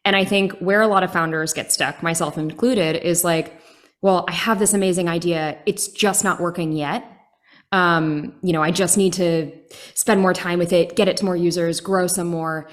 And I think where a lot of founders get stuck, myself included, is like, well, I have this amazing idea. It's just not working yet. I just need to spend more time with it, get it to more users, grow some more.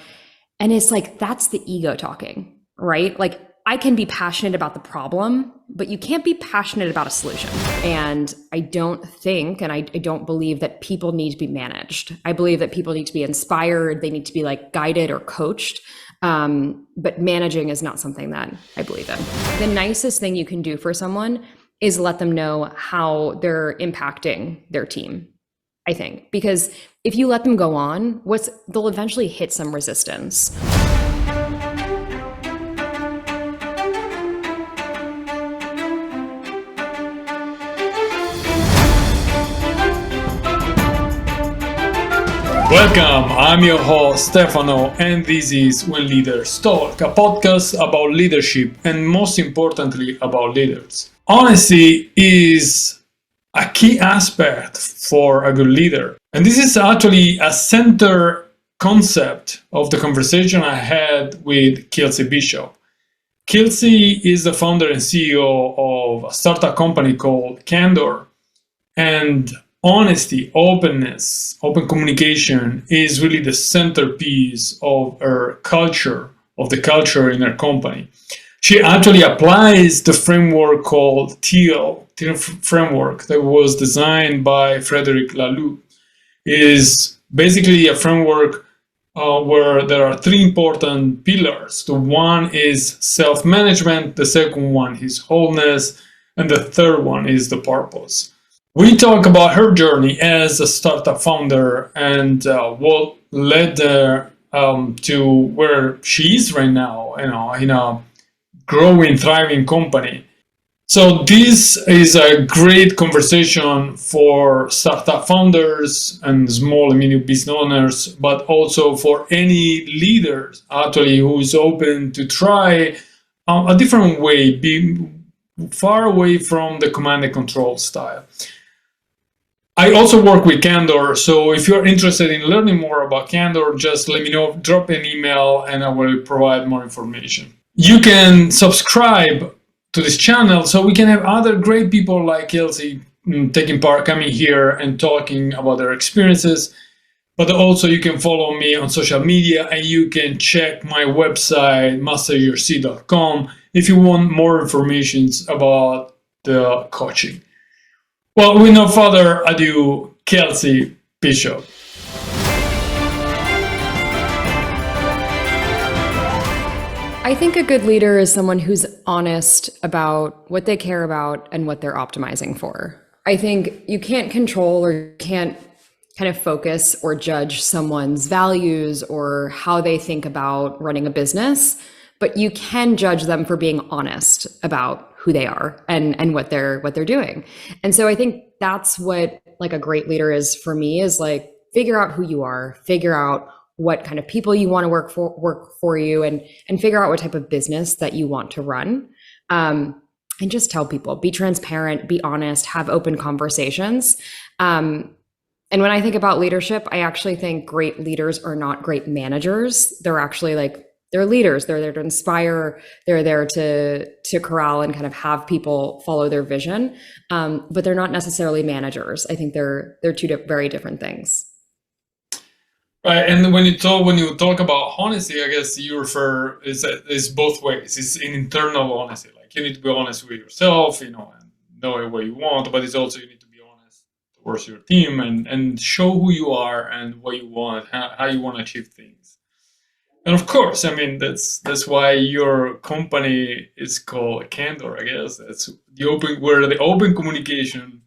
And it's like, that's the ego talking, right? Like, I can be passionate about the problem, but you can't be passionate about a solution. And I don't think, and I don't believe that people need to be managed. I believe that people need to be inspired. They need to be like guided or coached. But managing is not something that I believe in. The nicest thing you can do for someone is let them know how they're impacting their team, I think, because if you let them go on, they'll eventually hit some resistance. Welcome, I'm your host Stefano, and this is When Leaders Talk, a podcast about leadership and most importantly about leaders. Honesty is a key aspect for a good leader. And this is actually a center concept of the conversation I had with Kelsey Bishop. Kelsey is the founder and CEO of a startup company called Candor. And honesty, openness, open communication is really the centerpiece of her culture, of the culture in her company. She actually applies the framework called Teal framework that was designed by Frederic Laloux. It is basically a framework where there are three important pillars. The one is self-management, the second one is wholeness, and the third one is the purpose. We talk about her journey as a startup founder and what led her to where she is right now, in a growing, thriving company. So this is a great conversation for startup founders and small and medium business owners, but also for any leaders actually who is open to try a different way, be far away from the command and control style. I also work with Candor, so if you're interested in learning more about Candor, just let me know, drop an email, and I will provide more information. You can subscribe to this channel so we can have other great people like Kelsey taking part, coming here and talking about their experiences. But also you can follow me on social media, and you can check my website, masteryourseed.com, if you want more information about the coaching. Well, with no further ado, Kelsey Bishop. I think a good leader is someone who's honest about what they care about and what they're optimizing for. I think you can't control or can't kind of focus or judge someone's values or how they think about running a business, but you can judge them for being honest about who they are and what they're doing. And so I think that's what like a great leader is for me, is like figure out who you are, figure out what kind of people you want to work for you, and figure out what type of business that you want to run. And just tell people, be transparent, be honest, have open conversations. And when I think about leadership, I actually think great leaders are not great managers. They're actually they're leaders. They're there to inspire. They're there to corral and kind of have people follow their vision. But they're not necessarily managers. I think they're two very different things. Right, and when you talk about honesty, I guess you refer is both ways. It's an internal honesty, like you need to be honest with yourself, and know what you want. But it's also you need to be honest towards your team and show who you are and what you want, how you want to achieve things. And of course, I mean, that's why your company is called Candor, I guess. That's where the open communication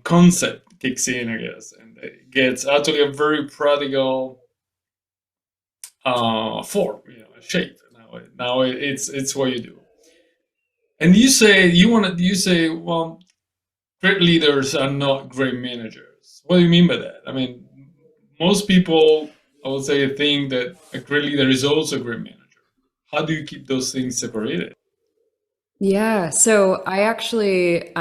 concept kicks in, I guess. And it gets actually a very practical form, shape. Now it's what you do. And you say, well, great leaders are not great managers. What do you mean by that? I mean, most people, I would say, think that a great leader is also a great manager. How do you keep those things separated? Yeah, so I actually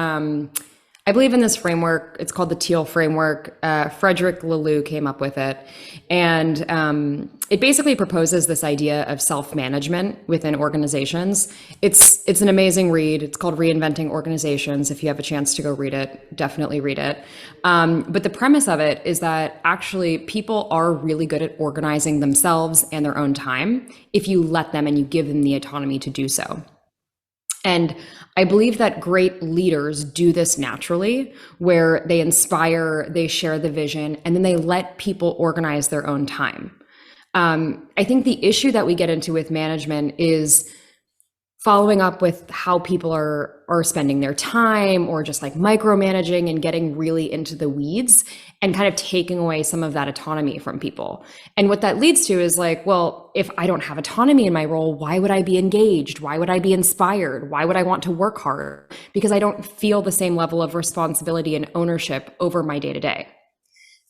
I believe in this framework. It's called the Teal framework. Frederic Laloux came up with it. And it basically proposes this idea of self-management within organizations. It's an amazing read. It's called Reinventing Organizations. If you have a chance to go read it, definitely read it. But the premise of it is that actually people are really good at organizing themselves and their own time if you let them and you give them the autonomy to do so. And I believe that great leaders do this naturally, where they inspire, they share the vision, and then they let people organize their own time. I think the issue that we get into with management is following up with how people are spending their time, or just like micromanaging and getting really into the weeds and kind of taking away some of that autonomy from people. And what that leads to is like, well, if I don't have autonomy in my role, why would I be engaged? Why would I be inspired? Why would I want to work harder? Because I don't feel the same level of responsibility and ownership over my day to day.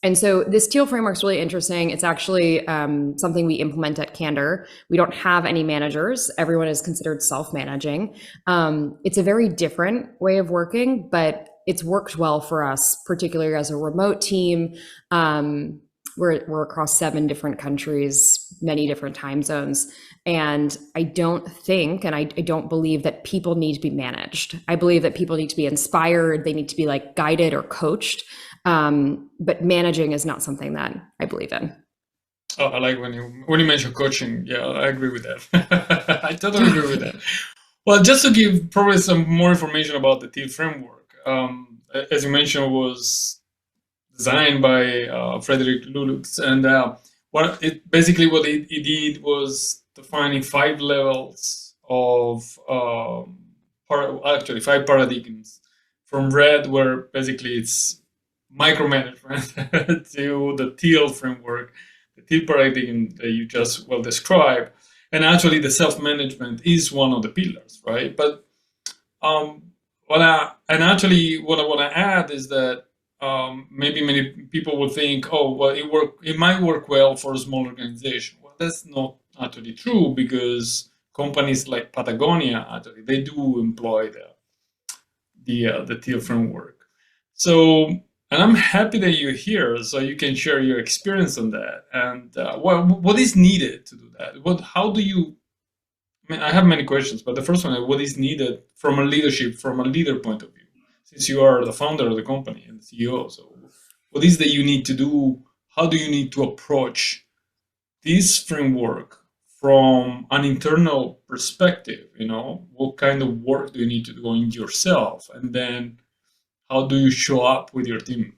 And so this Teal framework is really interesting. It's actually something we implement at Candor. We don't have any managers. Everyone is considered self-managing. It's a very different way of working, but it's worked well for us, particularly as a remote team. We're across 7 different countries, many different time zones. And I don't think, and I don't believe that people need to be managed. I believe that people need to be inspired. They need to be like guided or coached. But managing is not something that I believe in. Oh, I like when you mention coaching. Yeah, I agree with that. I totally agree with that. Well, just to give probably some more information about the Teal framework, as you mentioned, was designed by Frederic Laloux, and what it did was defining 5 levels of actually 5 paradigms. From red, where basically it's micromanagement, to the Teal framework, the Teal paradigm that you just well described, and actually the self-management is one of the pillars, right? But what I want to add is that maybe many people will think, oh, well, it might work well for a small organization. Well, that's not actually true, because companies like Patagonia actually they do employ the Teal framework. So, and I'm happy that you're here, so you can share your experience on that. And what is needed to do that? How do you? I mean, I have many questions, but the first one is what is needed from from a leader point of view, since you are the founder of the company and the CEO. So, what is that you need to do? How do you need to approach this framework from an internal perspective? What kind of work do you need to do on yourself, and then how do you show up with your team?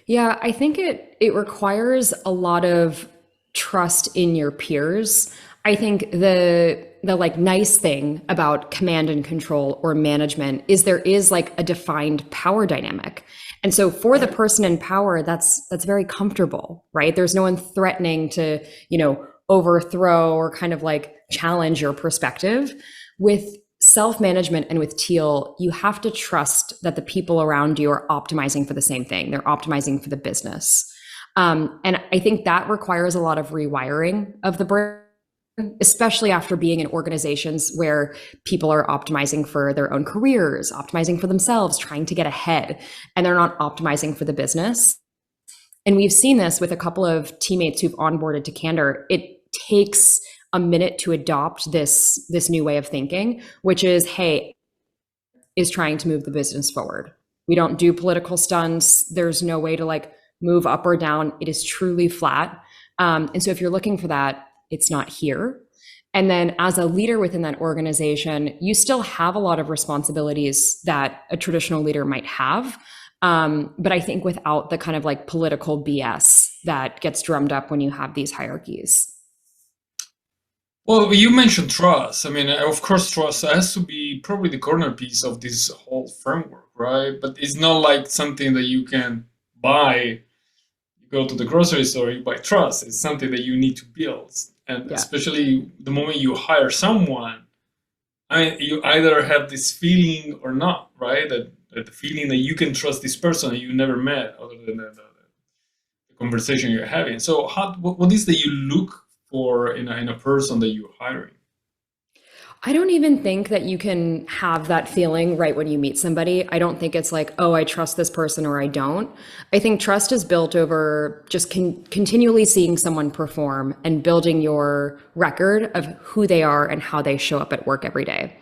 Yeah, I think it requires a lot of trust in your peers. I think the like nice thing about command and control or management is there is like a defined power dynamic. And so for the person in power, that's very comfortable, right? There's no one threatening to, overthrow or kind of like challenge your perspective. With self-management and with Teal, you have to trust that the people around you are optimizing for the same thing. They're optimizing for the business. And I think that requires a lot of rewiring of the brain, especially after being in organizations where people are optimizing for their own careers, optimizing for themselves, trying to get ahead, and they're not optimizing for the business. And we've seen this with a couple of teammates who've onboarded to Candor. It takes a minute to adopt this new way of thinking, which is, hey, is trying to move the business forward. We don't do political stunts. There's no way to like move up or down. It is truly flat. And so if you're looking for that, it's not here. And then as a leader within that organization, you still have a lot of responsibilities that a traditional leader might have. But I think without the kind of like political BS that gets drummed up when you have these hierarchies. Well, you mentioned trust. I mean, of course, trust has to be probably the corner piece of this whole framework, right? But it's not like something that you can buy. You go to the grocery store, you buy trust. It's something that you need to build. And Yeah. especially the moment you hire someone, you either have this feeling or not, right? That the feeling that you can trust this person that you never met, other than the conversation you're having. So, what is that you look for in a person that you're hiring? I don't even think that you can have that feeling right when you meet somebody. I don't think it's like, oh, I trust this person or I don't. I think trust is built over just continually seeing someone perform and building your record of who they are and how they show up at work every day.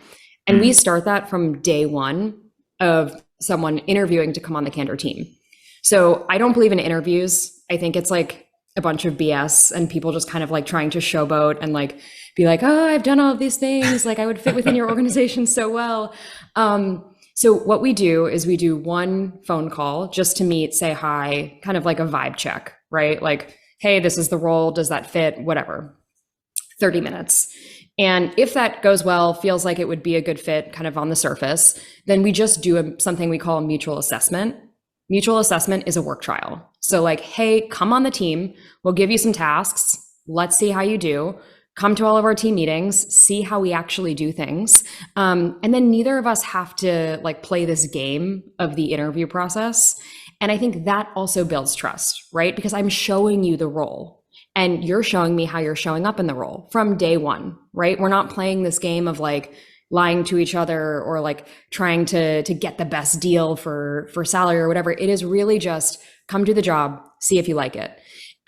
And we start that from day one of someone interviewing to come on the Candor team. So I don't believe in interviews. I think it's like a bunch of BS and people just kind of like trying to showboat and like be like, oh, I've done all of these things. Like I would fit within your organization so well. So what we do is we do one phone call just to meet, say hi, kind of like a vibe check, right? Like, hey, this is the role. Does that fit? Whatever. 30 minutes. And if that goes well, feels like it would be a good fit kind of on the surface, then we just do something we call a mutual assessment. Mutual assessment is a work trial. So like, hey, come on the team. We'll give you some tasks. Let's see how you do. Come to all of our team meetings, see how we actually do things. And then neither of us have to like play this game of the interview process. And I think that also builds trust, right? Because I'm showing you the role and you're showing me how you're showing up in the role from day one, right? We're not playing this game of like lying to each other or like trying to get the best deal for salary or whatever. It is really just come do the job, see if you like it.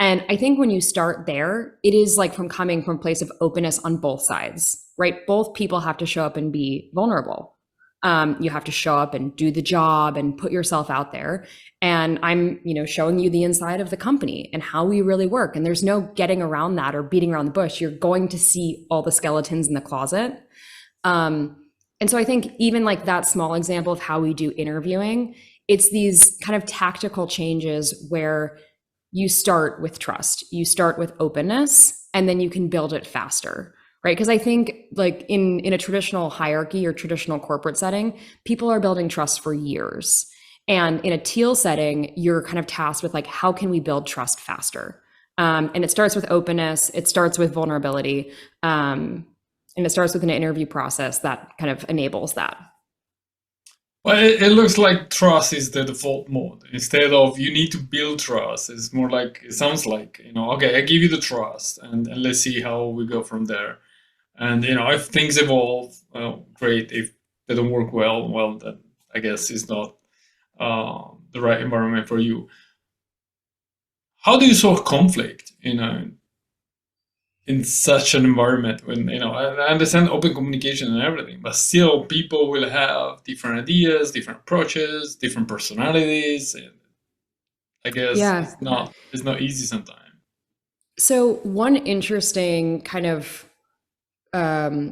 And I think when you start there, it is like from coming from a place of openness on both sides, right? Both people have to show up and be vulnerable. You have to show up and do the job and put yourself out there. And I'm, showing you the inside of the company and how we really work. And there's no getting around that or beating around the bush. You're going to see all the skeletons in the closet. And so I think even like that small example of how we do interviewing, it's these kind of tactical changes where you start with trust, you start with openness, and then you can build it faster, right? Because I think like in a traditional hierarchy or traditional corporate setting, people are building trust for years. And in a Teal setting, you're kind of tasked with like, how can we build trust faster? And it starts with openness, it starts with vulnerability, and it starts with an interview process that kind of enables that. Well, it looks like trust is the default mode. Instead of you need to build trust, it's more like, it sounds like, okay, I give you the trust and let's see how we go from there. And, if things evolve, well, great. If they don't work well, then I guess it's not the right environment for you. How do you solve conflict, in such an environment when, I understand open communication and everything, but still people will have different ideas, different approaches, different personalities. And I guess Yeah. it's not easy sometimes. So one interesting kind of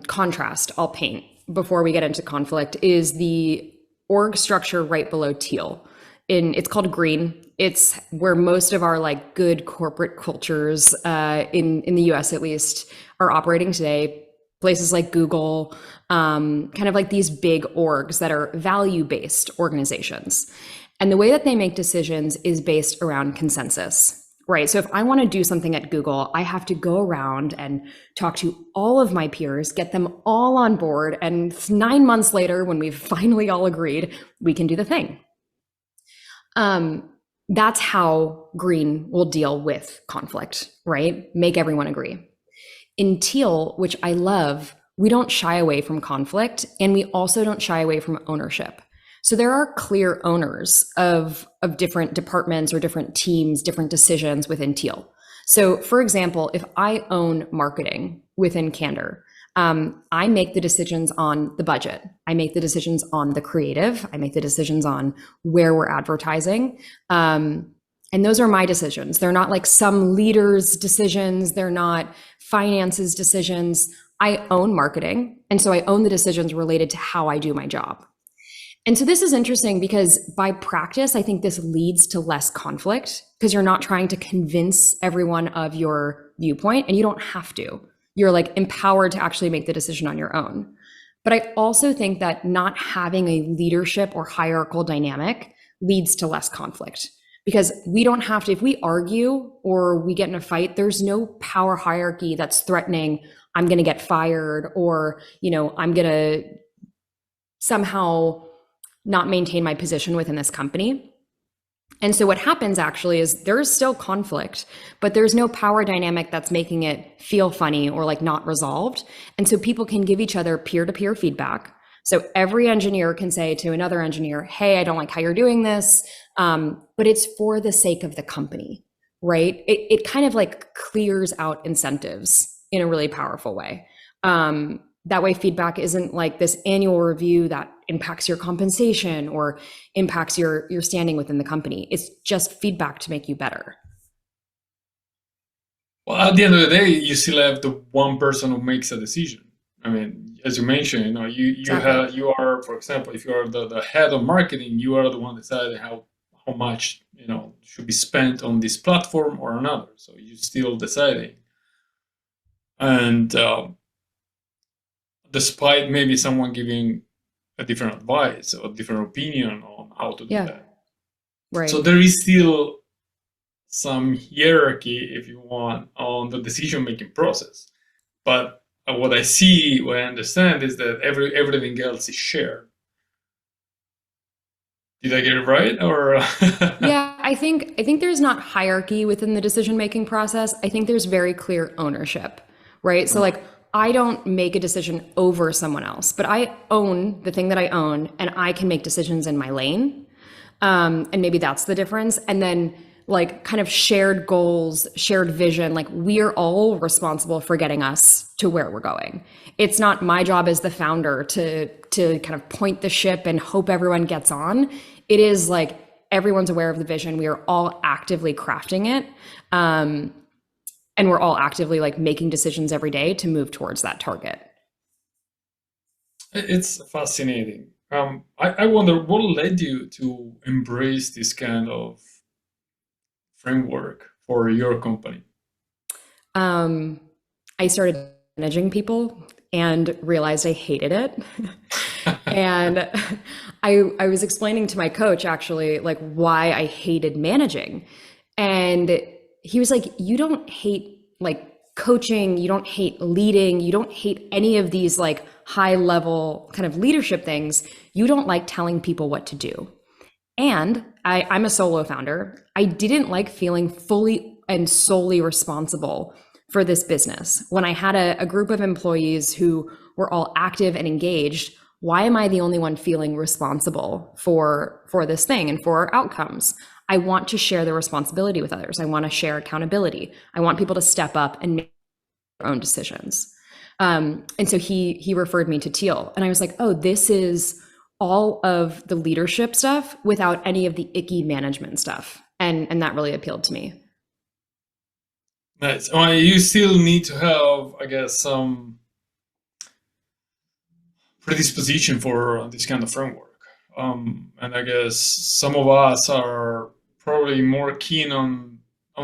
contrast I'll paint before we get into conflict is the org structure right below Teal. It's called green. It's where most of our like good corporate cultures in the US at least are operating today. Places like Google, kind of like these big orgs that are value-based organizations. And the way that they make decisions is based around consensus. Right. So if I want to do something at Google, I have to go around and talk to all of my peers, get them all on board. And 9 months later, when we've finally all agreed, we can do the thing. That's how green will deal with conflict, right? Make everyone agree. In Teal, which I love, we don't shy away from conflict, and we also don't shy away from ownership. So there are clear owners of different departments or different teams, different decisions within Teal. So for example, if I own marketing within Candor, I make the decisions on the budget. I make the decisions on the creative. I make the decisions on where we're advertising. And those are my decisions. They're not like some leader's decisions. They're not finance's decisions. I own marketing. And so I own the decisions related to how I do my job. And so this is interesting because by practice, I think this leads to less conflict because you're not trying to convince everyone of your viewpoint and you don't have to. You're like empowered to actually make the decision on your own. But I also think that not having a leadership or hierarchical dynamic leads to less conflict because we don't have to, if we argue or we get in a fight, there's no power hierarchy that's threatening, I'm going to get fired or, I'm going to somehow not maintain my position within this company. And so what happens actually is there's still conflict, but there's no power dynamic that's making it feel funny or like not resolved. And so people can give each other peer-to-peer feedback. So every engineer can say to another engineer, hey, I don't like how you're doing this, but it's for the sake of the company, right? It kind of like clears out incentives in a really powerful way. That way feedback isn't like this annual review that impacts your compensation or impacts your standing within the company. It's just feedback to make you better. Well, at the end of the day, you still have the one person who makes a decision. I mean, as you mentioned, Exactly. you are, for example, if you are the head of marketing, you are the one deciding how much should be spent on this platform or another. So you still deciding, and despite maybe someone giving a different advice or a different opinion on how to do Yeah. that. So Right. there is still some hierarchy, if you want, on the decision making process. But what I see, what I understand, is that everything else is shared. Did I get it right, or? Yeah, I think there's not hierarchy within the decision making process. I think there's very clear ownership, right? So like I don't make a decision over someone else, but I own the thing that I own and I can make decisions in my lane. And maybe that's the difference. And then like kind of shared goals, shared vision, like we are all responsible for getting us to where we're going. It's not my job as the founder to kind of point the ship and hope everyone gets on. It is like everyone's aware of the vision. We are all actively crafting it. And we're all actively like making decisions every day to move towards that target. It's fascinating. I wonder what led you to embrace this kind of framework for your company. Um, I started managing people and realized I hated it. And I was explaining to my coach actually like why I hated managing. And he was like, you don't hate like coaching, you don't hate leading, you don't hate any of these like high level kind of leadership things. You don't like telling people what to do. And I'm a solo founder. I didn't like feeling fully and solely responsible for this business. When I had a group of employees who were all active and engaged, why am I the only one feeling responsible for this thing and for our outcomes? I want to share the responsibility with others. I want to share accountability. I want people to step up and make their own decisions. And so he referred me to Teal, and I was like, oh, this is all of the leadership stuff without any of the icky management stuff, and that really appealed to me. Nice. Well, you still need to have, I guess, some predisposition for this kind of framework. And I guess some of us are probably more keen on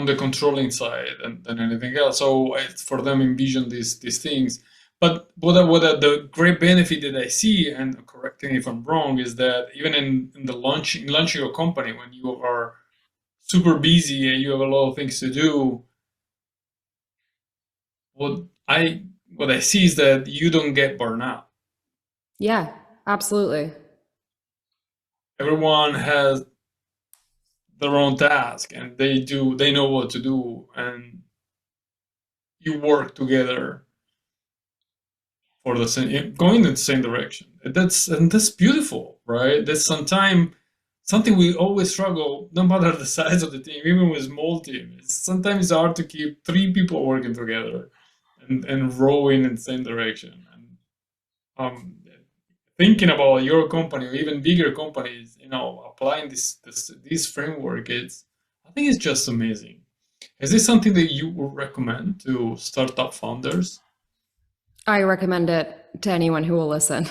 the controlling side than anything else. So for them envision these things. But the great benefit that I see, and correct me if I'm wrong, is that even in launching your company, when you are super busy and you have a lot of things to do, what I what I see is that you don't get burnout. Yeah, absolutely. Everyone has their own task and they know what to do, and you work together for the same, going in the same direction. That's beautiful, right? That's something we always struggle, no matter the size of the team, even with small team. Sometimes it's hard to keep three people working together and rowing in the same direction. And um, thinking about your company or even bigger companies, applying this framework, I think it's just amazing. Is this something that you would recommend to startup founders? I recommend it to anyone who will listen.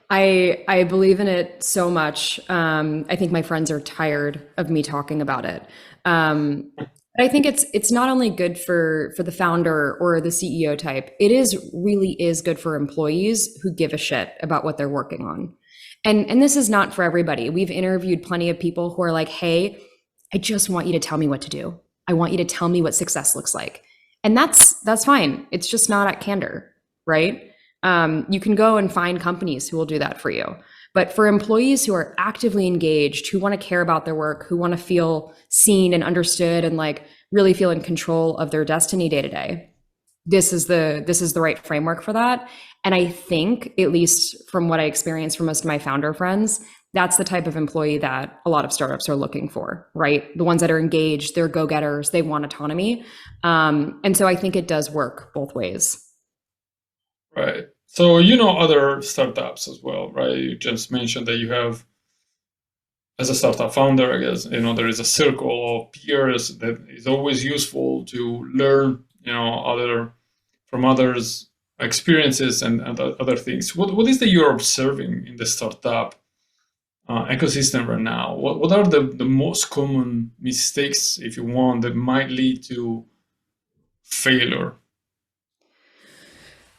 I believe in it so much. I think my friends are tired of me talking about it. But I think it's not only good for the founder or the CEO type. It is really is good for employees who give a shit about what they're working on. And this is not for everybody. We've interviewed plenty of people who are like, "Hey, I just want you to tell me what to do. I want you to tell me what success looks like." And that's fine. It's just not at Candor, right? You can go and find companies who will do that for you. But for employees who are actively engaged, who want to care about their work, who want to feel seen and understood and like really feel in control of their destiny day to day, this is the right framework for that. And I think, at least from what I experienced from most of my founder friends, that's the type of employee that a lot of startups are looking for, right? The ones that are engaged, they're go-getters, they want autonomy. And so I think it does work both ways. Right. So you know other startups as well, right? You just mentioned that you have, as a startup founder, I guess, there is a circle of peers that is always useful to learn, from others' experiences and other things. What is that you're observing in the startup ecosystem right now? What are the most common mistakes, if you want, that might lead to failure?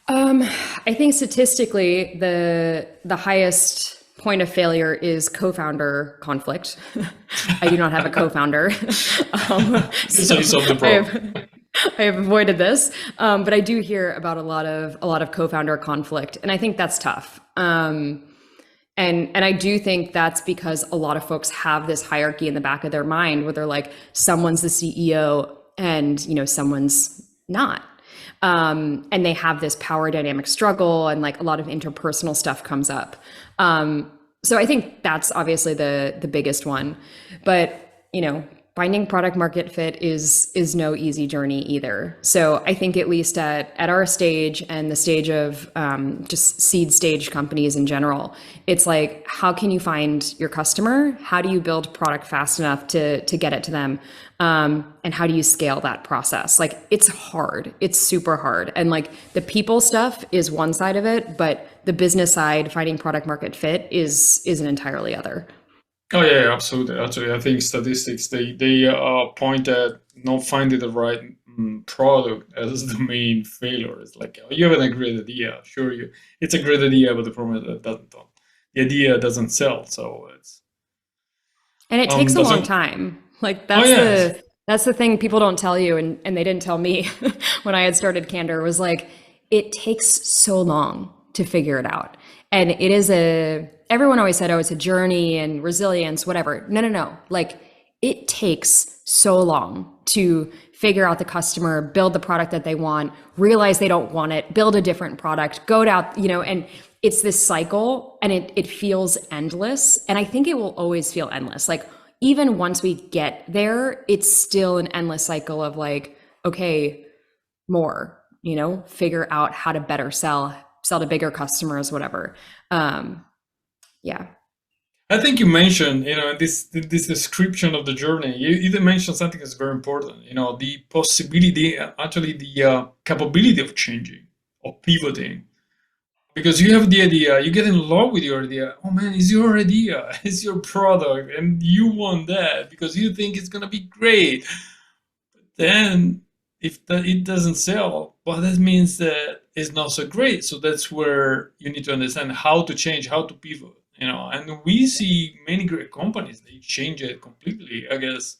I think statistically, the highest point of failure is co-founder conflict. I do not have a co-founder, So you solved the problem. I have avoided this, but I do hear about a lot of co-founder conflict, and I think that's tough. And I do think that's because a lot of folks have this hierarchy in the back of their mind where they're like, someone's the CEO and someone's not. And they have this power dynamic struggle, and like a lot of interpersonal stuff comes up. So I think that's obviously the biggest one, but finding product market fit is no easy journey either. So I think, at least at our stage and the stage of just seed stage companies in general, it's like, how can you find your customer? How do you build product fast enough to get it to them? And how do you scale that process? Like, it's hard. It's super hard. And like, the people stuff is one side of it, but the business side, finding product market fit is an entirely other. Oh yeah, absolutely. Actually, I think statistics they point at not finding the right product as the main failure. It's like, oh, you have a great idea, sure, it's a great idea, but the problem is that the idea doesn't sell. So And it takes a long doesn't. time. Like, Oh yeah, that's the thing people don't tell you, and they didn't tell me when I had started Candor, was like, it takes so long to figure it out. And it is everyone always said, oh, it's a journey and resilience, whatever. No. Like, it takes so long to figure out the customer, build the product that they want, realize they don't want it, build a different product, go out, and it's this cycle, and it feels endless. And I think it will always feel endless. Like, even once we get there, it's still an endless cycle of like, okay, more, figure out how to better sell to bigger customers, whatever. Yeah. I think you mentioned, this description of the journey. You even mentioned something that's very important. The possibility, actually, the capability of changing, of pivoting. Because you have the idea, you get in love with your idea. Oh man, it's your idea, it's your product, and you want that because you think it's gonna be great. But then, if it doesn't sell, well, that means that it's not so great. So that's where you need to understand how to change, how to pivot. And we see many great companies, they change it completely. I guess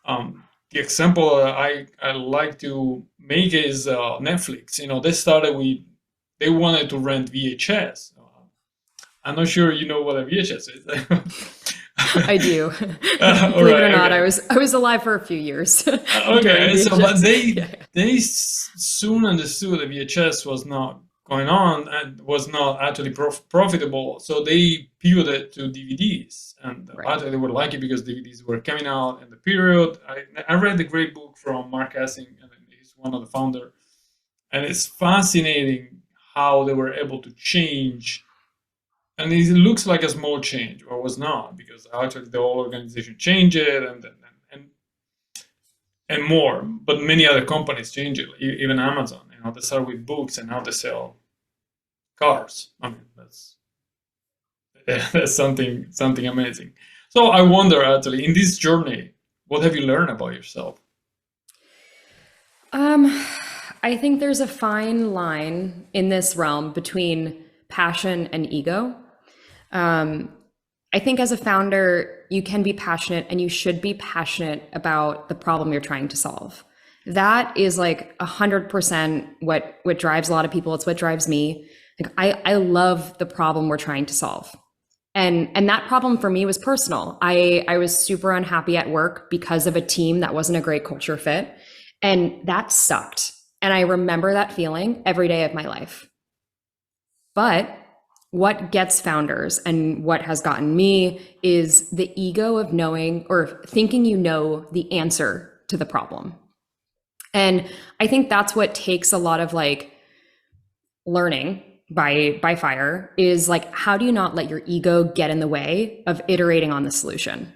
the example I like to make is Netflix. They started with, they wanted to rent VHS. I'm not sure you know what a VHS is. I do. All Believe it right, or not, okay. I was alive for a few years. Okay, so but Yeah. they soon understood that VHS was not going on and was not actually profitable, so they pivoted to DVDs, and Right. actually they were lucky because DVDs were coming out in the period. I read the great book from Mark Essing, and he's one of the founder, and it's fascinating how they were able to change. And it looks like a small change, or was not, because actually the whole organization changed it, and more. But many other companies change it, even Amazon. They start with books, and now they sell cars. I mean, that's something amazing. So I wonder, actually, in this journey, what have you learned about yourself? I think there's a fine line in this realm between passion and ego. I think as a founder, you can be passionate, and you should be passionate about the problem you're trying to solve. That is like 100% what drives a lot of people. It's what drives me. Like, I love the problem we're trying to solve. And that problem for me was personal. I was super unhappy at work because of a team that wasn't a great culture fit. And that sucked. And I remember that feeling every day of my life. But what gets founders and what has gotten me is the ego of knowing or thinking you know the answer to the problem. And I think that's what takes a lot of like learning by fire is like, how do you not let your ego get in the way of iterating on the solution?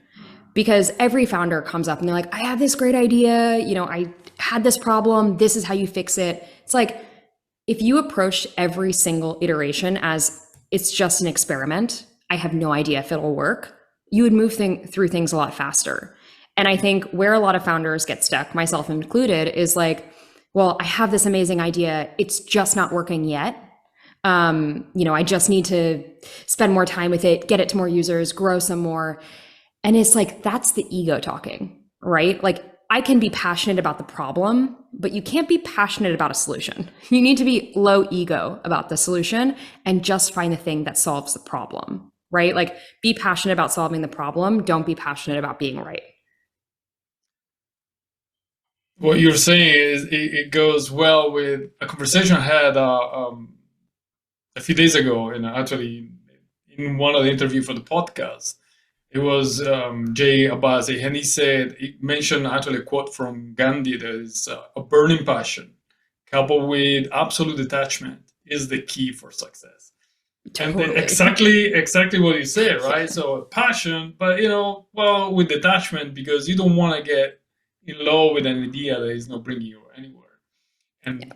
Because every founder comes up and they're like, I have this great idea, I had this problem, this is how you fix it. It's like, if you approached every single iteration as it's just an experiment, I have no idea if it'll work, you would move through things a lot faster. And I think where a lot of founders get stuck, myself included, is like, well, I have this amazing idea, it's just not working yet. I just need to spend more time with it, get it to more users, grow some more. And it's like, that's the ego talking, right? Like, I can be passionate about the problem, but you can't be passionate about a solution. You need to be low ego about the solution and just find the thing that solves the problem, right? Like, be passionate about solving the problem. Don't be passionate about being right. What you're saying is it goes well with a conversation I had a few days ago, actually in one of the interviews for the podcast. It was Jay Abbasi, and he mentioned actually a quote from Gandhi that is a burning passion coupled with absolute detachment is the key for success. Totally. And exactly what you said, right? So passion, but with detachment, because you don't want to get in love with an idea that is not bringing you anywhere. And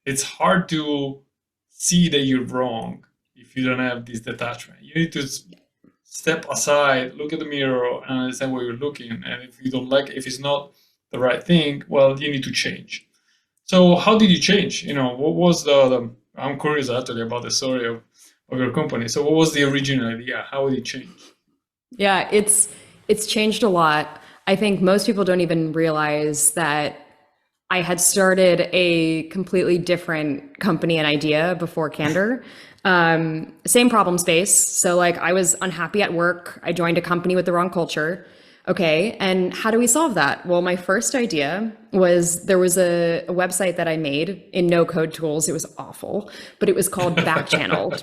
it's hard to see that you're wrong if you don't have this detachment. You need to step aside, look at the mirror, and understand what you're looking. And if you don't like, if it's not the right thing, well, you need to change. So how did you change? What was I'm curious actually about the story of your company. So what was the original idea? How did it change? Yeah, it's changed a lot. I think most people don't even realize that I had started a completely different company and idea before Candor. Same problem space. So like, I was unhappy at work. I joined a company with the wrong culture. Okay. And how do we solve that? Well, my first idea was there was a website that I made in no code tools. It was awful, but it was called Backchanneled.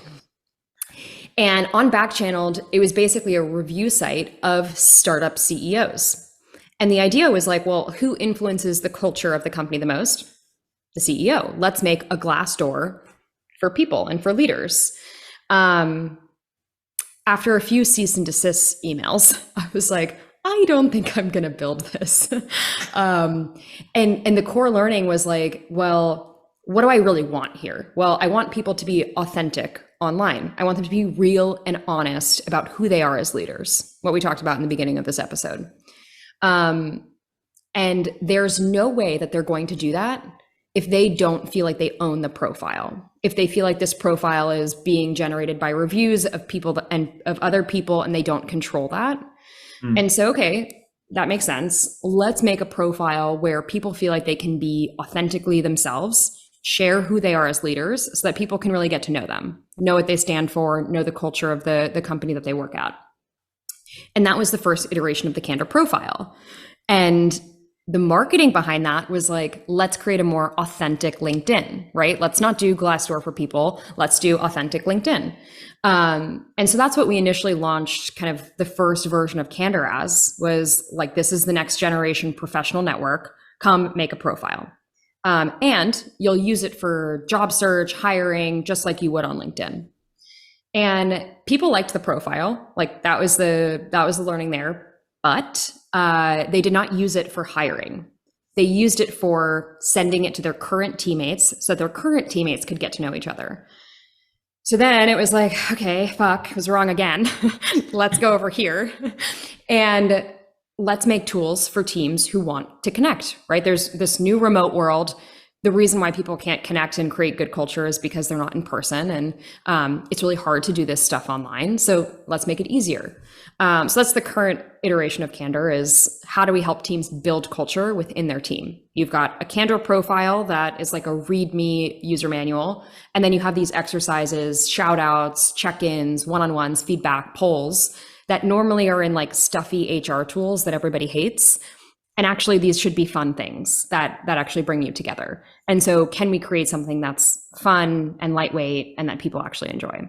And on Backchanneled, it was basically a review site of startup CEOs. And the idea was like, well, who influences the culture of the company the most? The CEO. Let's make a Glassdoor for people and for leaders. After a few cease and desist emails, I was like, I don't think I'm going to build this. And the core learning was like, well, what do I really want here? Well, I want people to be authentic online. I want them to be real and honest about who they are as leaders, what we talked about in the beginning of this episode. And there's no way that they're going to do that if they don't feel like they own the profile. If they feel like this profile is being generated by reviews of people and of other people, and they don't control that. And so, okay, that makes sense. Let's make a profile where people feel like they can be authentically themselves, share who they are as leaders so that people can really get to know them, know what they stand for, know the culture of the company that they work at. And that was the first iteration of the Candor profile. And the marketing behind that was like, let's create a more authentic LinkedIn, right? Let's not do Glassdoor for people. Let's do authentic LinkedIn. And so that's what we initially launched, kind of the first version of Candor as, was like, this is the next generation professional network. Come make a profile. And you'll use it for job search, hiring, just like you would on LinkedIn. And people liked the profile. Like, that was the learning there. But they did not use it for hiring. They used it for sending it to their current teammates so that their current teammates could get to know each other. So then it was like, okay, fuck, I was wrong again. Let's go over here. And let's make tools for teams who want to connect, right? There's this new remote world. the reason why people can't connect and create good culture is because they're not in person, and it's really hard to do this stuff online. So let's make it easier. So that's the current iteration of Candor, is how do we help teams build culture within their team? You've got a Candor profile that is like a README user manual, and then you have these exercises, shout outs, check-ins, one-on-ones, feedback, polls that normally are in like stuffy HR tools that everybody hates. And actually, these should be fun things that actually bring you together. And so can we create something that's fun and lightweight and that people actually enjoy?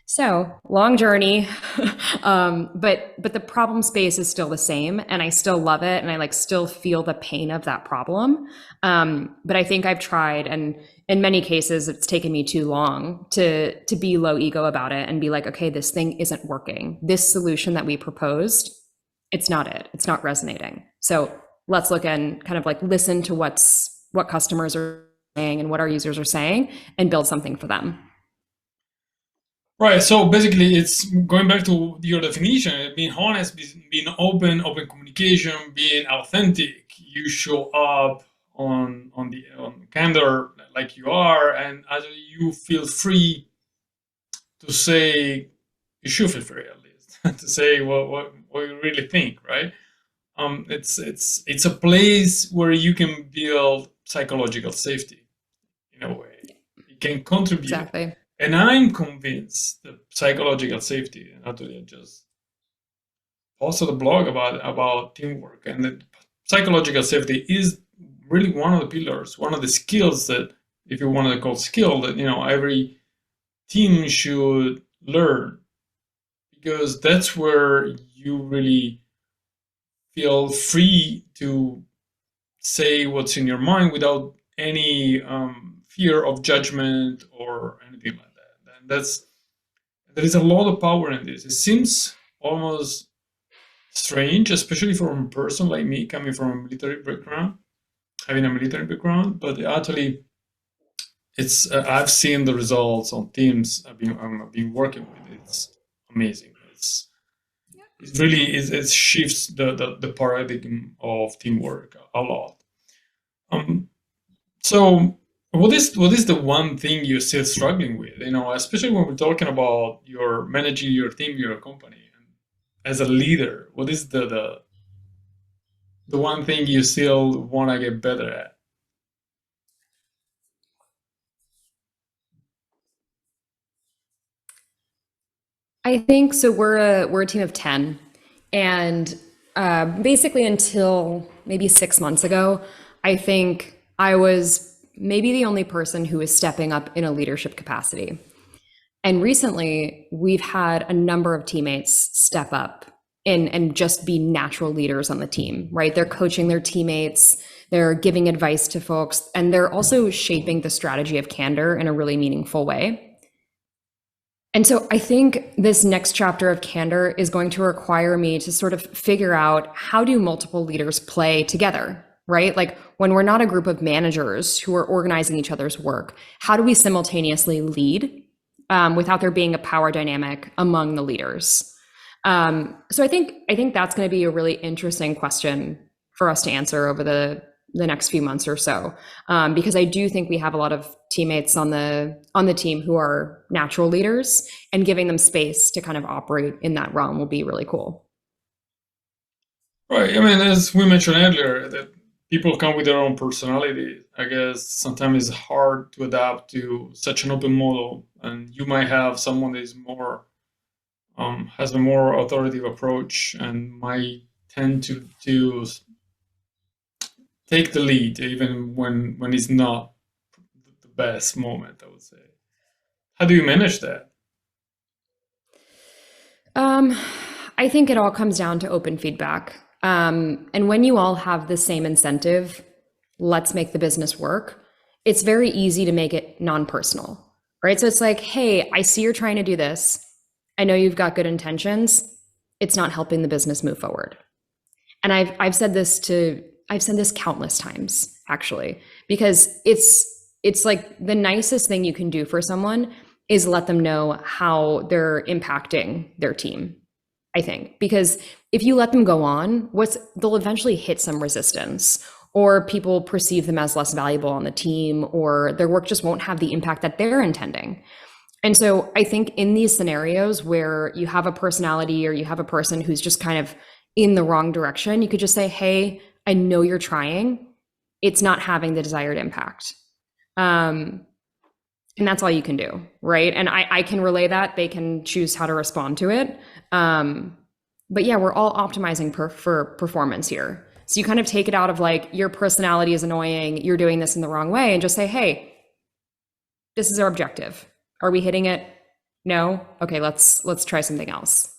So long journey, but the problem space is still the same, and I still love it, and I like still feel the pain of that problem. But I think I've tried, and in many cases, it's taken me too long to be low ego about it and be like, okay, this thing isn't working. This solution that we proposed, it's not it. It's not resonating. So let's look and kind of like listen to what customers are saying and what our users are saying, and build something for them. Right. So basically, it's going back to your definition, being honest, being open communication, being authentic. You show up on Candor like you are, and actually you feel free to say, you should feel free at least to say what you really think, right? It's a place where you can build psychological safety in a way. It can contribute. Exactly. And I'm convinced that psychological safety, and actually I just posted a blog about teamwork, and that psychological safety is really one of the pillars, one of the skills that, if you want to call skill, that every team should learn, because that's where you really feel free to say what's in your mind without any fear of judgment or anything like that. And there is a lot of power in this. It seems almost strange, especially for a person like me coming from a military background, having a military background, but actually it's I've seen the results on teams I've been working with. It's amazing. It really is. It shifts the paradigm of teamwork a lot. So what is the one thing you're still struggling with? Especially when we're talking about your managing your team, your company, and as a leader, what is the one thing you still want to get better at? I think so. We're a team of 10, and basically until maybe 6 months ago, I think I was maybe the only person who was stepping up in a leadership capacity. And recently, we've had a number of teammates step up and just be natural leaders on the team, right? They're coaching their teammates, they're giving advice to folks, and they're also shaping the strategy of Candor in a really meaningful way. And so I think this next chapter of Candor is going to require me to sort of figure out, how do multiple leaders play together, right? Like when we're not a group of managers who are organizing each other's work, how do we simultaneously lead without there being a power dynamic among the leaders? So I think that's going to be a really interesting question for us to answer over the next few months or so, because I do think we have a lot of teammates on the team who are natural leaders, and giving them space to kind of operate in that realm will be really cool. Right. I mean, as we mentioned earlier, that people come with their own personality. I guess sometimes it's hard to adapt to such an open model, and you might have someone that is more has a more authoritative approach and might tend to take the lead even when it's not the best moment, I would say. How do you manage that? I think it all comes down to open feedback. And when you all have the same incentive, let's make the business work, it's very easy to make it non-personal, right? So it's like, hey, I see you're trying to do this. I know you've got good intentions. It's not helping the business move forward. And I've said this countless times, actually, because it's like the nicest thing you can do for someone is let them know how they're impacting their team, I think. Because if you let them go on, they'll eventually hit some resistance, or people perceive them as less valuable on the team, or their work just won't have the impact that they're intending. And so I think in these scenarios where you have a personality or you have a person who's just kind of in the wrong direction, you could just say, hey, I know you're trying. It's not having the desired impact. And that's all you can do, right? And I can relay that. They can choose how to respond to it. But yeah, we're all optimizing for performance here. So you kind of take it out of like, your personality is annoying, you're doing this in the wrong way, and just say, hey, this is our objective. Are we hitting it? No? Okay, let's try something else.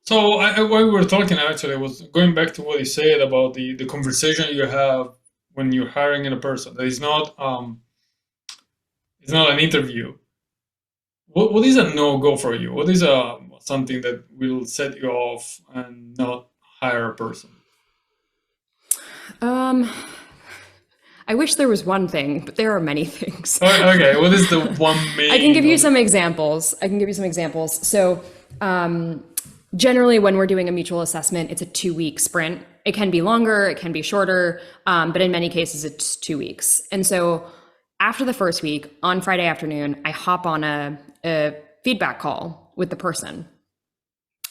So while we were talking, actually, I was going back to what you said about the conversation you have when you're hiring in a person. That is not it's not an interview. What is a no-go for you? What is something that will set you off and not hire a person? I wish there was one thing, but there are many things. Okay, what is the one main? I can give you some examples. So generally when we're doing a mutual assessment, it's a 2-week sprint. It can be longer, it can be shorter, but in many cases it's 2 weeks. And so after the first week, on Friday afternoon, I hop on a feedback call with the person.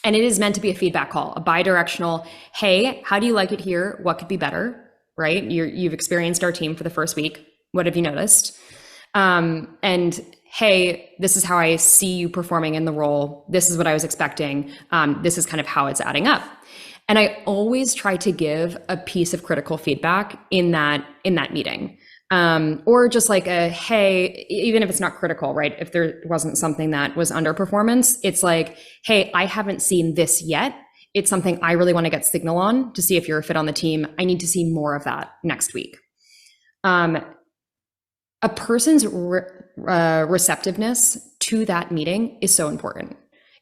And it is meant to be a feedback call, a bi-directional, hey, how do you like it here? What could be better? Right? You've experienced our team for the first week. What have you noticed? And hey, this is how I see you performing in the role. This is what I was expecting. This is kind of how it's adding up. And I always try to give a piece of critical feedback in that meeting. Or just like a, hey, even if it's not critical, right? If there wasn't something that was underperformance, it's like, hey, I haven't seen this yet. It's something I really want to get signal on to see if you're a fit on the team. I need to see more of that next week. A person's receptiveness to that meeting is so important.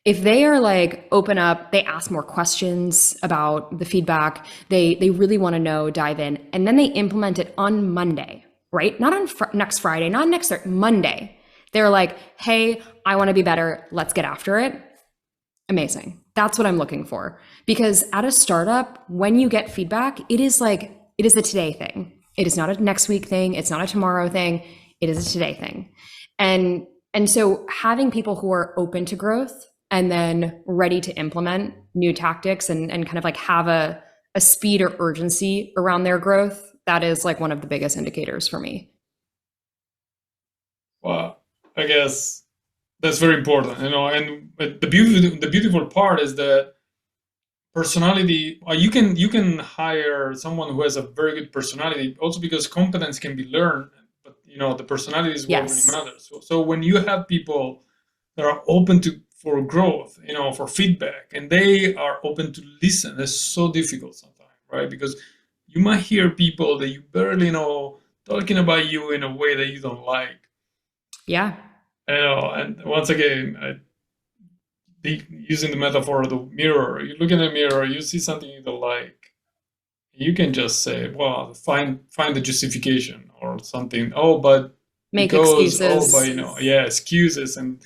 If they are like open up, they ask more questions about the feedback, they really want to know, dive in, and then they implement it on Monday, right? Not on next Friday, not next Monday. They're like, hey, I want to be better. Let's get after it. Amazing. That's what I'm looking for. Because at a startup, when you get feedback, it is a today thing. It is not a next week thing. It's not a tomorrow thing. It is a today thing. And so having people who are open to growth and then ready to implement new tactics and kind of like have a speed or urgency around their growth, that is like one of the biggest indicators for me. Well, I guess that's very important, and the beautiful part is that personality, you can hire someone who has a very good personality also because competence can be learned, but the personality is what really matters. So when you have people that are open for growth, for feedback, and they are open to listen, it's so difficult sometimes, right? Because you might hear people that you barely know talking about you in a way that you don't like. Yeah. And once again, using the metaphor of the mirror, you look in the mirror, you see something you don't like, you can just say, well, find the justification or something. Oh, but make because, excuses. oh, but excuses, and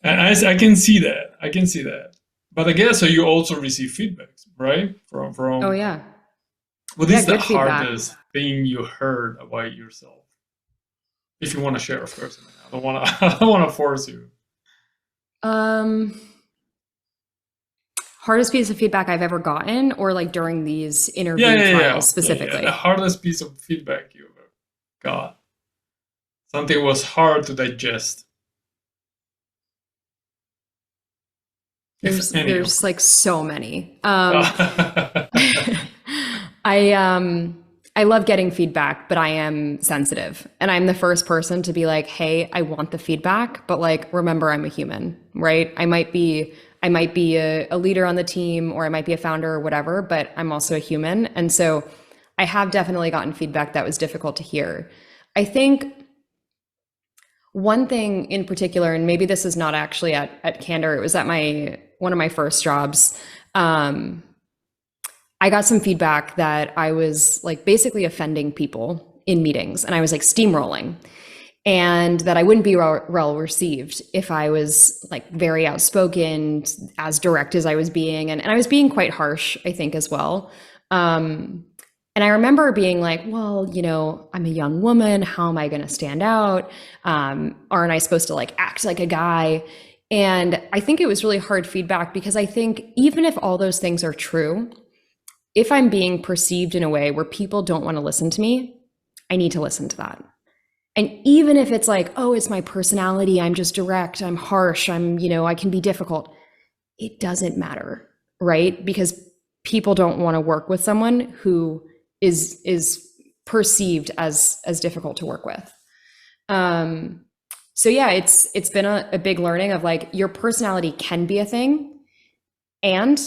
I can see that. But I guess so you also receive feedback, right? From oh yeah. What is the hardest thing you heard about yourself? If you want to share, of course. I don't want to force you. Hardest piece of feedback I've ever gotten, or like during these interview trials specifically? The hardest piece of feedback you ever got. Something was hard to digest. There's like so many. I love getting feedback, but I am sensitive, and I'm the first person to be like, hey, I want the feedback, but like, remember, I'm a human, right? I might be a leader on the team, or I might be a founder or whatever, but I'm also a human. And so I have definitely gotten feedback that was difficult to hear. I think one thing in particular, and maybe this is not actually at Candor, it was at one of my first jobs. I got some feedback that I was like basically offending people in meetings, and I was like steamrolling. and that I wouldn't be well received if I was like very outspoken, as direct as I was being. And I was being quite harsh, I think, as well. And I remember being like, well, you know, I'm a young woman. How am I going to stand out? Aren't I supposed to like act like a guy? And I think it was really hard feedback, because I think even if all those things are true, if I'm being perceived in a way where people don't want to listen to me, I need to listen to that. And even if it's like, oh, it's my personality, I'm just direct, I'm harsh, I can be difficult, it doesn't matter, right? Because people don't want to work with someone who is perceived as difficult to work with. So yeah, it's been a big learning of like, your personality can be a thing, and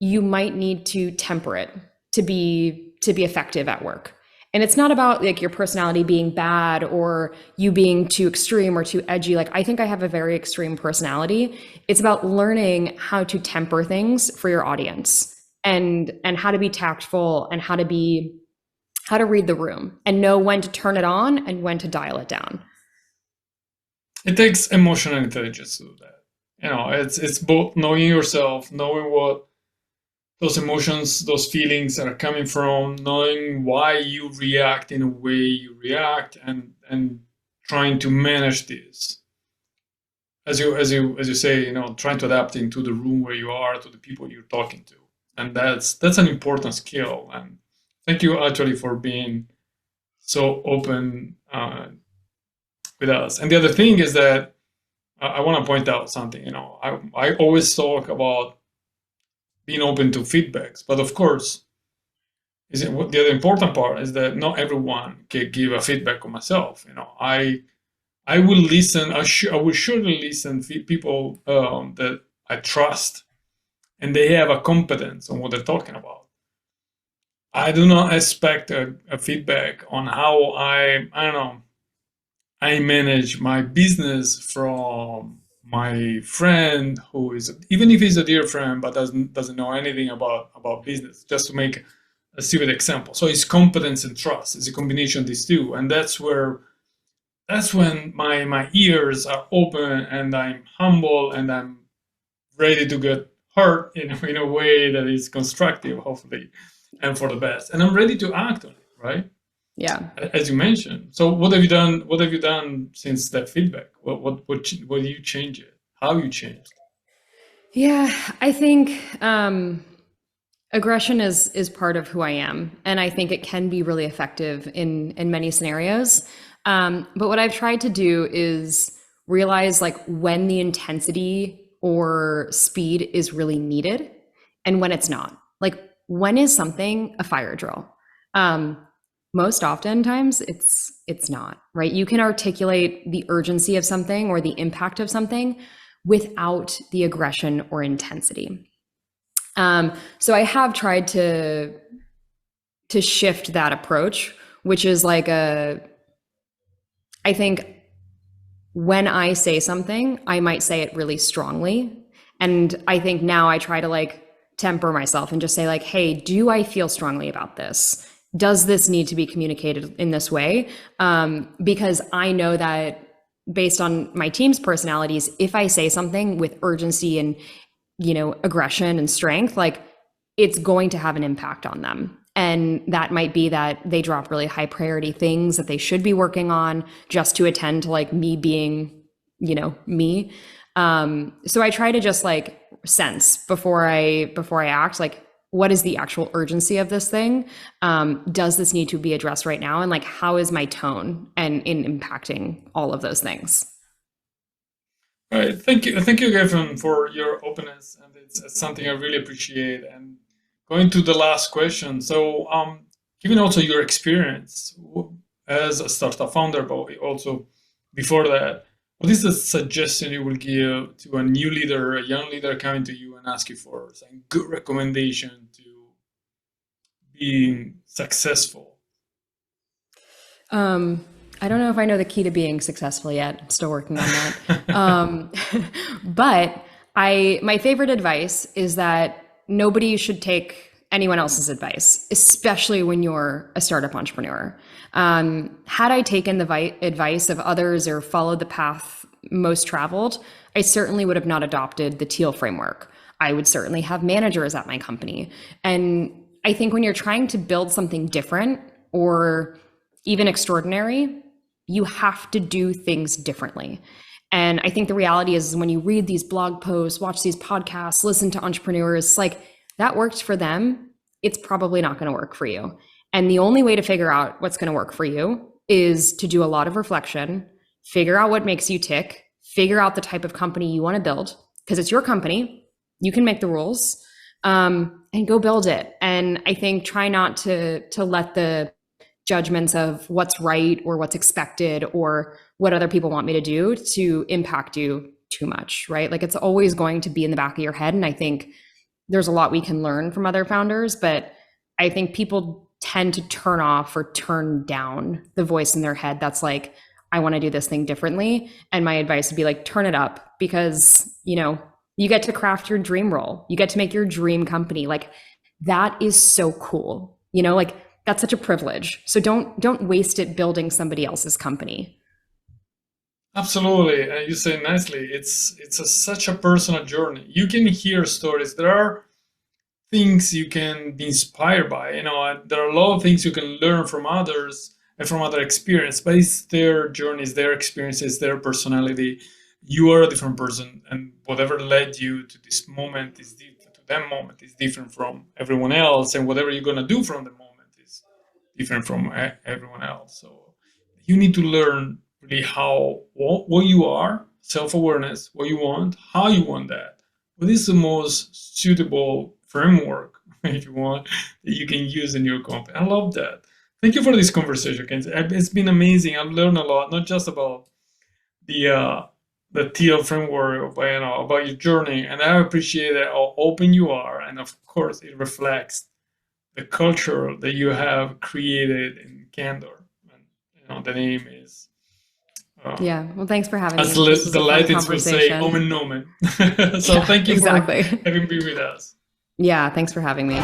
you might need to temper it to be effective at work. And it's not about like your personality being bad or you being too extreme or too edgy. Like, I think I have a very extreme personality. It's about learning how to temper things for your audience, and how to be tactful, and how to read the room and know when to turn it on and when to dial it down. It takes emotional intelligence to do that. It's both knowing yourself, knowing what those emotions, those feelings are coming from, knowing why you react in a way you react, and trying to manage this. As you say, trying to adapt into the room where you are, to the people you're talking to. And that's an important skill. And thank you actually for being so open with us. And the other thing is that I want to point out something. I always talk about being open to feedbacks, but of course, the other important part is that not everyone can give a feedback on myself. I will listen. I will surely listen to people that I trust, and they have a competence on what they're talking about. I do not expect a feedback on how I manage my business from my friend, who is, even if he's a dear friend, but doesn't know anything about business. Just to make a stupid example. So it's competence and trust. It's a combination of these two, and that's when my ears are open, and I'm humble, and I'm ready to get hurt in a way that is constructive, hopefully, and for the best. And I'm ready to act on it, right? Yeah. As you mentioned. So what have you done? What have you done since that feedback? What do you change it? How you changed? Yeah, I think aggression is part of who I am, and I think it can be really effective in many scenarios. But what I've tried to do is realize like when the intensity or speed is really needed and when it's not. Like, when is something a fire drill? Most oftentimes it's not, right? You can articulate the urgency of something or the impact of something without the aggression or intensity. So I have tried to shift that approach, which is like I think when I say something, I might say it really strongly. And I think now I try to like temper myself and just say like, hey, do I feel strongly about this? Does this need to be communicated in this way? Because I know that based on my team's personalities, if I say something with urgency and, aggression and strength, like, it's going to have an impact on them. And that might be that they drop really high priority things that they should be working on just to attend to like me being, me. So I try to just like sense before I act, like, what is the actual urgency of this thing? Does this need to be addressed right now? And like, how is my tone and in impacting all of those things? All right, thank you, Gavin, for your openness, and it's something I really appreciate. And going to the last question, so given also your experience as a startup founder, but also before that, what is the suggestion you will give to a new leader, a young leader coming to you and ask you for some good recommendation to being successful? I don't know if I know the key to being successful yet. I'm still working on that. But my favorite advice is that nobody should take anyone else's advice, especially when you're a startup entrepreneur. Had I taken the advice of others or followed the path most traveled, I certainly would have not adopted the Teal framework. I would certainly have managers at my company. And I think when you're trying to build something different or even extraordinary, you have to do things differently. And I think the reality is when you read these blog posts, watch these podcasts, listen to entrepreneurs, like that worked for them, it's probably not going to work for you. And the only way to figure out what's going to work for you is to do a lot of reflection, figure out what makes you tick, figure out the type of company you want to build, because it's your company. You can make the rules, and go build it. And I think try not to let the judgments of what's right or what's expected or what other people want me to do to impact you too much, right? Like it's always going to be in the back of your head. And I think there's a lot we can learn from other founders, but I think people tend to turn off or turn down the voice in their head that's like, I want to do this thing differently. And my advice would be like, turn it up, because, you know, you get to craft your dream role. You get to make your dream company. Like that is so cool. You know, like that's such a privilege. So don't waste it building somebody else's company. Absolutely, you say nicely. It's such a personal journey. You can hear stories. There are things you can be inspired by. You know, there are a lot of things you can learn from others and from other experience. But it's their journeys, their experiences, their personality. You are a different person, and whatever led you to this moment is different. To that moment is different from everyone else, and whatever you're gonna do from the moment is different from everyone else. So you need to learn really what you are, self-awareness, what you want, how you want that. What is the most suitable framework, if you want, that you can use in your company? I love that. Thank you for this conversation, Kenzie. It's been amazing. I've learned a lot, not just about the Teal framework, but, you know, about your journey, and I appreciate how open you are, and of course, it reflects the culture that you have created in Candor. And you know, the name is. Yeah, well, thanks for having me. As the Latins would say, omen nomen. So thank you exactly. for having been with us. Yeah, thanks for having me.